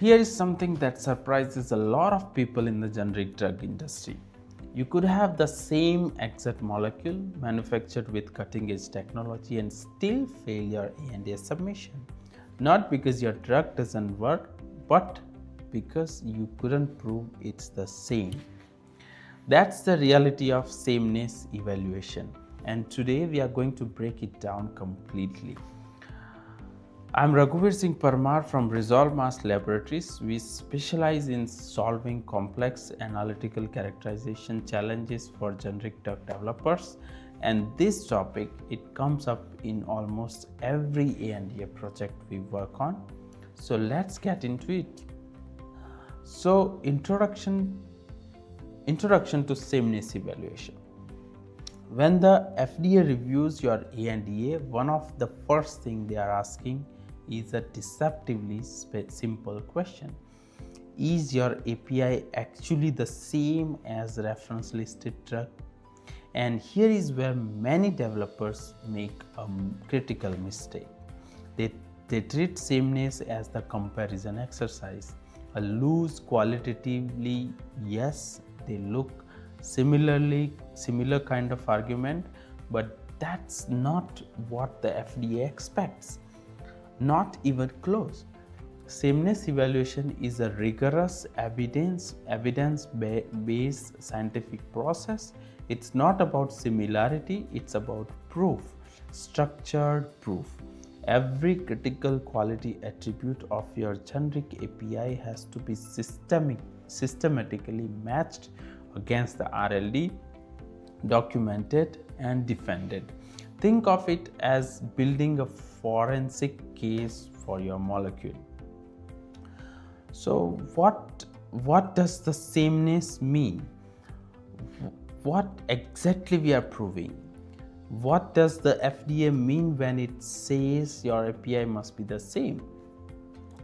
Here is something that surprises a lot of people in the generic drug industry. You could have the same exact molecule manufactured with cutting edge technology and still fail your ANDA submission. Not because your drug doesn't work, but because you couldn't prove it's the same. That's the reality of sameness evaluation, and today we are going to break it down completely. I'm Raghuveer Singh Parmar from Resolve Mass Laboratories. We specialize in solving complex analytical characterization challenges for generic drug developers, and this topic it comes up in almost every ANDA project we work on. So let's get into it. So introduction to sameness evaluation. When the FDA reviews your ANDA, one of the first things they are asking is a deceptively simple question. Is your API actually the same as reference listed drug? And here is where many developers make a critical mistake. They treat sameness as the comparison exercise. A loose qualitatively, yes, they look similar kind of argument, but that's not what the FDA expects. Not even close. Sameness evaluation is a rigorous evidence-based scientific process. It's not about similarity, it's about proof, structured proof. Every critical quality attribute of your generic API has to be systematically matched against the RLD, documented and defended. Think of it as building a forensic case for your molecule. So what does the sameness mean? What exactly we are proving? What does the FDA mean when it says your API must be the same?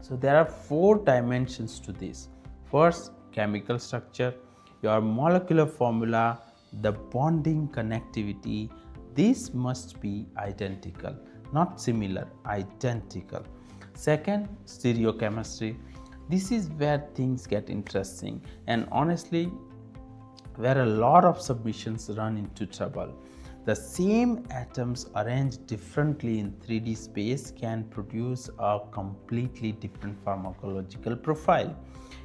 So there are 4 dimensions to this. First, chemical structure, your molecular formula, the bonding connectivity. This must be identical, not similar, identical. Second, stereochemistry. This is where things get interesting and honestly where a lot of submissions run into trouble. The same atoms arranged differently in 3D space can produce a completely different pharmacological profile.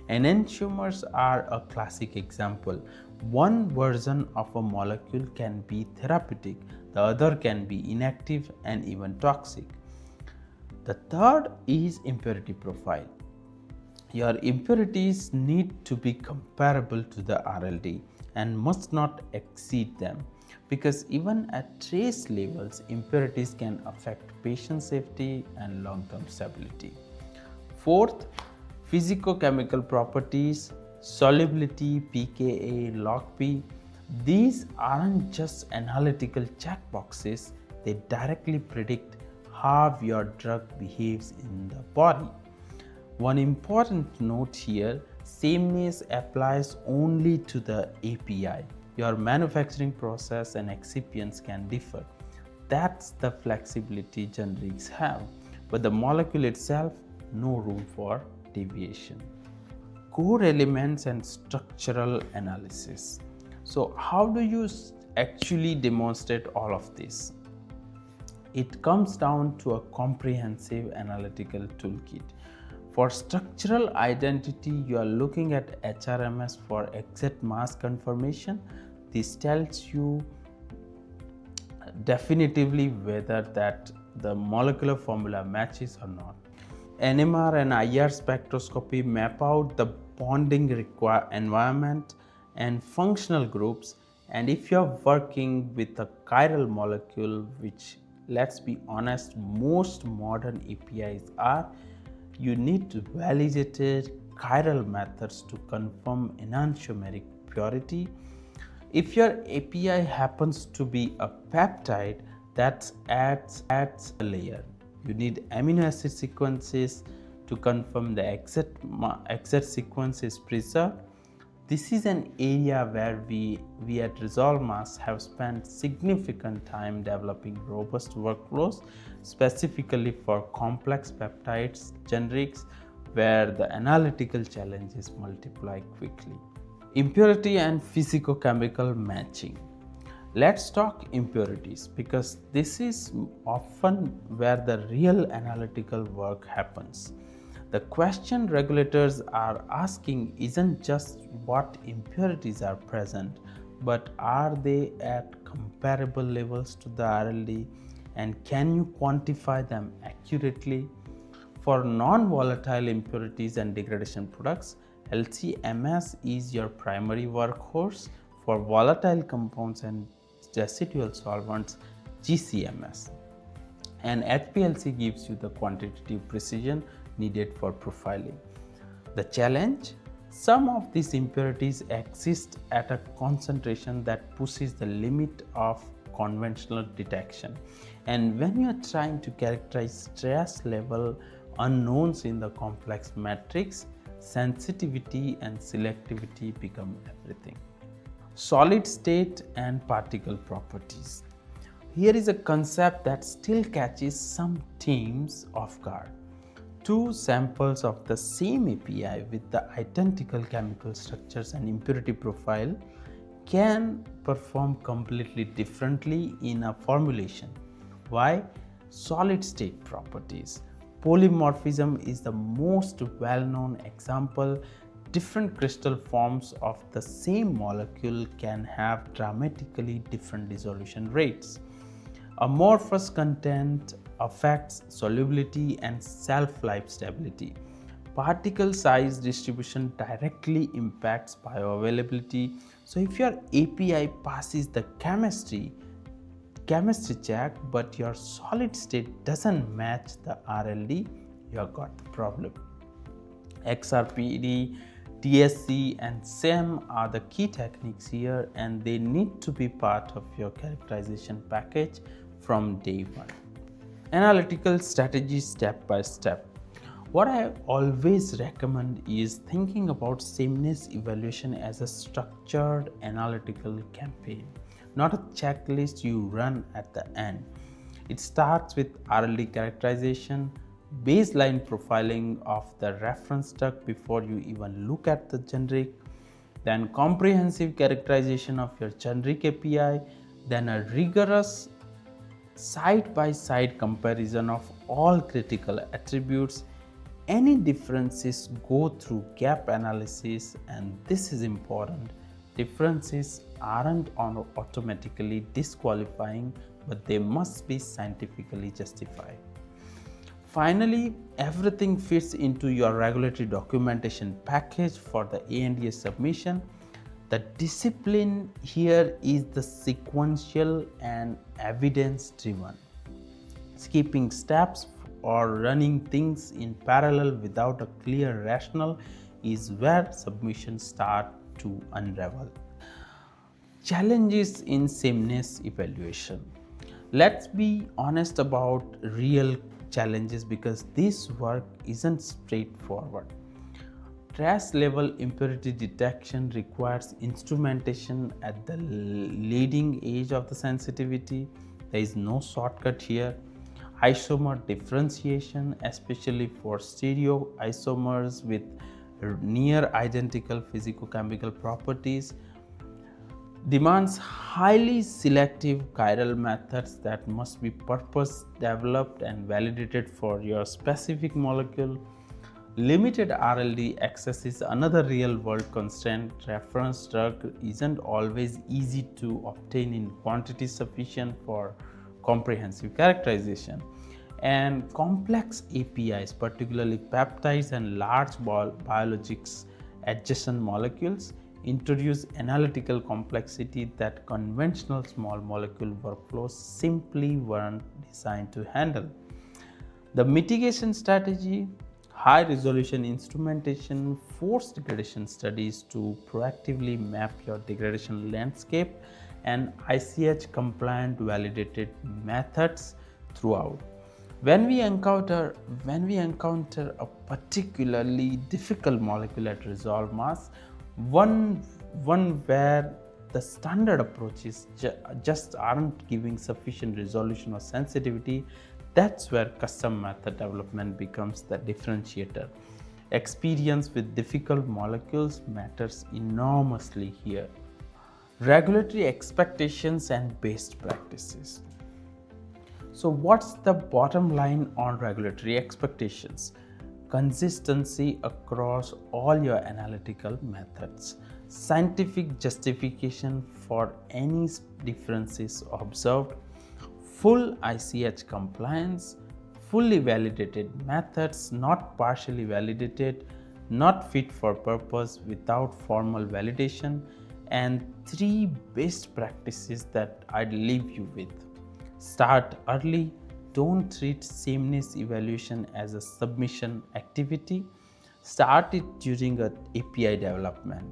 Enantiomers are a classic example. One version of a molecule can be therapeutic, the other can be inactive and even toxic. The third is impurity profile. Your impurities need to be comparable to the RLD and must not exceed them, because even at trace levels, impurities can affect patient safety and long-term stability. Fourth, physicochemical properties, solubility, pKa, log-P. These aren't just analytical checkboxes, they directly predict how your drug behaves in the body. One important note here, sameness applies only to the API. Your manufacturing process and excipients can differ. That's the flexibility generics have, but the molecule itself, no room for deviation. Core elements and structural analysis. So how do you actually demonstrate all of this? It comes down to a comprehensive analytical toolkit. For structural identity, you are looking at HRMS for exact mass confirmation. This tells you definitively whether that the molecular formula matches or not. NMR and IR spectroscopy map out the bonding environment and functional groups. And if you're working with a chiral molecule, which, let's be honest, most modern APIs are, you need validated chiral methods to confirm enantiomeric purity. If your API happens to be a peptide, that adds a layer. You need amino acid sequences to confirm the exact sequence is preserved. This is an area where we at Resolve Mass have spent significant time developing robust workflows specifically for complex peptides, generics, where the analytical challenges multiply quickly. Impurity and physicochemical matching. Let's talk impurities because this is often where the real analytical work happens. The question regulators are asking isn't just what impurities are present, but are they at comparable levels to the RLD, and can you quantify them accurately? For non-volatile impurities and degradation products, LC-MS is your primary workhorse. For volatile compounds and residual solvents, GCMS. And HPLC gives you the quantitative precision needed for profiling. The challenge? Some of these impurities exist at a concentration that pushes the limit of conventional detection. And when you are trying to characterize stress level unknowns in the complex matrix, sensitivity and selectivity become everything. Solid state and particle properties. Here is a concept that still catches some teams off guard. Two samples of the same API with the identical chemical structures and impurity profile can perform completely differently in a formulation. Why? Solid state properties. Polymorphism is the most well-known example. Different crystal forms of the same molecule can have dramatically different dissolution rates. Amorphous content affects solubility and shelf-life stability. Particle size distribution directly impacts bioavailability. So if your API passes the chemistry check but your solid state doesn't match the RLD, you have got the problem. XRPD, TSC and SEM are the key techniques here, and they need to be part of your characterization package from day one. Analytical strategy step by step. What I always recommend is thinking about sameness evaluation as a structured analytical campaign, not a checklist you run at the end. It starts with RLD characterization, baseline profiling of the reference drug before you even look at the generic, then comprehensive characterization of your generic API, then a rigorous side-by-side comparison of all critical attributes. Any differences go through gap analysis, and this is important. Differences aren't automatically disqualifying, but they must be scientifically justified. Finally, everything fits into your regulatory documentation package for the ANDA submission. The discipline here is the sequential and evidence driven. Skipping steps or running things in parallel without a clear rationale is where submissions start to unravel. Challenges in sameness evaluation. Let's be honest about real challenges because this work isn't straightforward. Trace level impurity detection requires instrumentation at the leading edge of the sensitivity. There is no shortcut here. Isomer differentiation, especially for stereoisomers with near identical physicochemical properties, demands highly selective chiral methods that must be purpose developed and validated for your specific molecule. Limited RLD access is another real world constraint. Reference drug isn't always easy to obtain in quantity sufficient for comprehensive characterization. And complex APIs, particularly peptides and large biologics adjacent molecules, introduce analytical complexity that conventional small molecule workflows simply weren't designed to handle. The mitigation strategy: high resolution instrumentation, forced degradation studies to proactively map your degradation landscape, and ICH compliant validated methods throughout. When we encounter a particularly difficult molecule at resolve mass, one where the standard approaches just aren't giving sufficient resolution or sensitivity, that's where custom method development becomes the differentiator. Experience with difficult molecules matters enormously here. Regulatory expectations and best practices. So, what's the bottom line on regulatory expectations? Consistency across all your analytical methods, scientific justification for any differences observed, full ICH compliance, fully validated methods, not partially validated, not fit for purpose without formal validation, and 3 best practices that I'd leave you with. Start early. Don't treat sameness evaluation as a submission activity. Start it during an API development.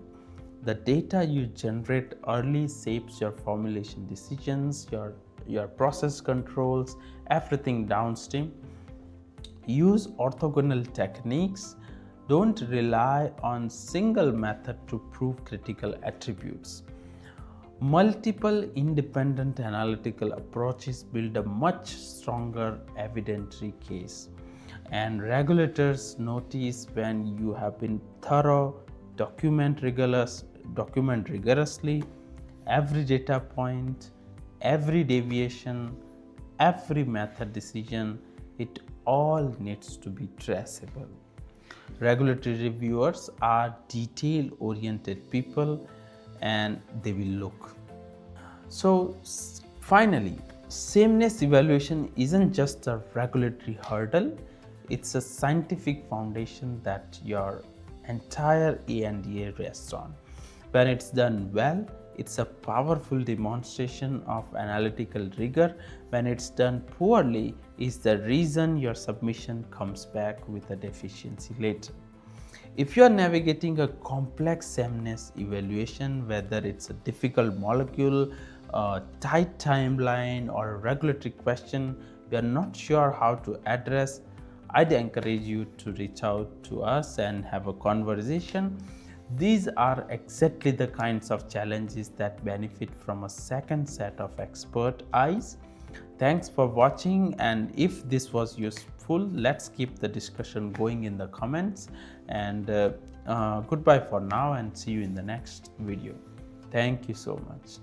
The data you generate early shapes your formulation decisions, your process controls, everything downstream. Use orthogonal techniques. Don't rely on single method to prove critical attributes. Multiple independent analytical approaches build a much stronger evidentiary case. And regulators notice when you have been thorough, document rigorously, every data point, every deviation, every method decision, it all needs to be traceable. Regulatory reviewers are detail-oriented people and they will look. So finally, sameness evaluation isn't just a regulatory hurdle, it's a scientific foundation that your entire ANDA rests on. When it's done well, it's a powerful demonstration of analytical rigor. When it's done poorly, is the reason your submission comes back with a deficiency later. If you are navigating a complex sameness evaluation, whether it's a difficult molecule, a tight timeline, or a regulatory question we are not sure how to address, I'd encourage you to reach out to us and have a conversation. These are exactly the kinds of challenges that benefit from a second set of expert eyes. Thanks for watching, and if this was useful, let's keep the discussion going in the comments. And goodbye for now, and see you in the next video. Thank you so much.